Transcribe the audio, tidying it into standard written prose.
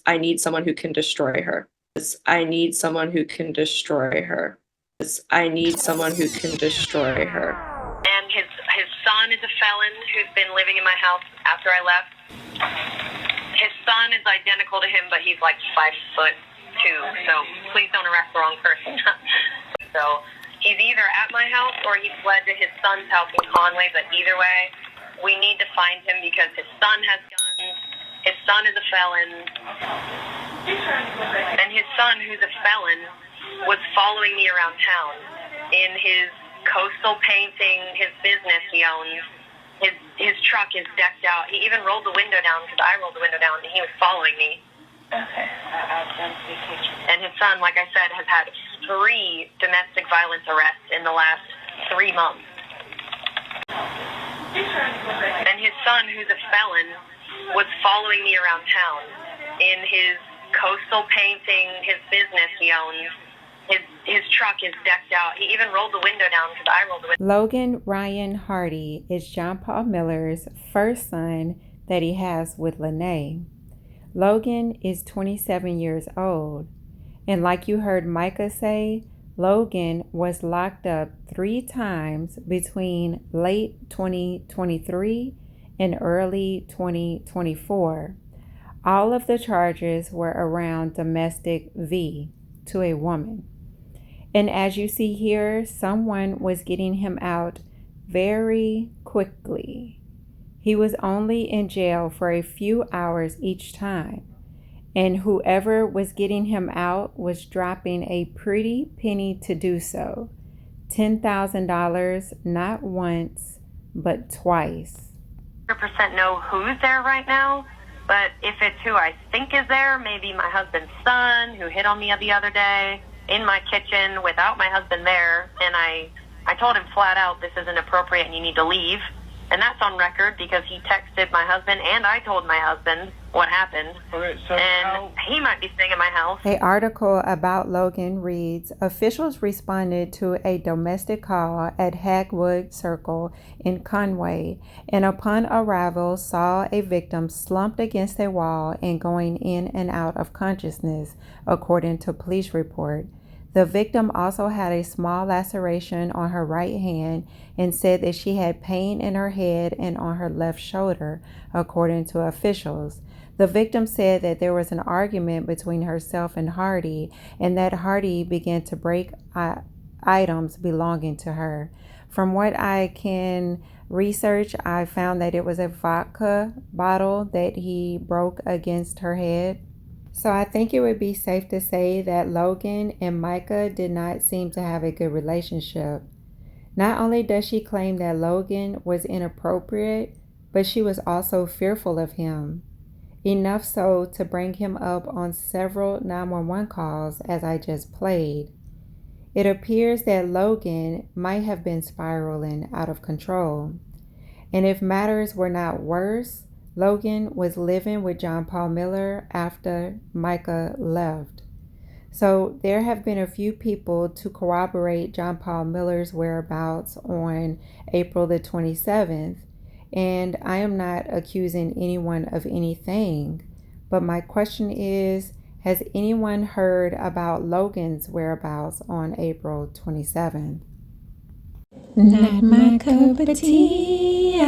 I need someone who can destroy her. I need someone who can destroy her. I need someone who can destroy her. And his son is a felon who's been living in my house after I left. His son is identical to him, but he's like 5'2", so please don't arrest the wrong person. So he's either at my house or he fled to his son's house in Conway, but either way, we need to find him because his son has guns, his son is a felon, and his son, who's a felon, was following me around town in his coastal painting, his business he owns. His truck is decked out. He even rolled the window down because I rolled the window down and he was following me. Okay. And his son, like I said, has had 3 domestic violence arrests in the last 3 months. And his son, who's a felon, was following me around town in his coastal painting, his business he owns. His truck is decked out. He even rolled the window down because I rolled the window. Logan Ryan Hardee is John Paul Miller's first son that he has with Lene. Logan is 27 years old, and like you heard Mica say, Logan was locked up 3 times between late 2023 and early 2024. All of the charges were around domestic V to a woman. And as you see here, someone was getting him out very quickly. He was only in jail for a few hours each time. And whoever was getting him out was dropping a pretty penny to do so. $10,000, not once, but twice. 100% know who's there right now, but if it's who I think is there, maybe my husband's son who hit on me the other day in my kitchen without my husband there, and I told him flat out, this isn't appropriate and you need to leave. And that's on record because he texted my husband and I told my husband what happened. Okay, so and he might be staying at my house. An article about Logan reads, officials responded to a domestic call at Hagwood Circle in Conway, and upon arrival saw a victim slumped against a wall and going in and out of consciousness, according to police report. The victim also had a small laceration on her right hand and said that she had pain in her head and on her left shoulder, according to officials. The victim said that there was an argument between herself and Hardee, and that Hardee began to break items belonging to her. From what I can research, I found that it was a vodka bottle that he broke against her head. So I think it would be safe to say that Logan and Mica did not seem to have a good relationship. Not only does she claim that Logan was inappropriate, but she was also fearful of him. Enough so to bring him up on several 911 calls, as I just played. It appears that Logan might have been spiraling out of control. And if matters were not worse, Logan was living with John Paul Miller after Mica left. So there have been a few people to corroborate John Paul Miller's whereabouts on April the 27th. And I am not accusing anyone of anything. But my question is, has anyone heard about Logan's whereabouts on April 27th? Not my cup of tea.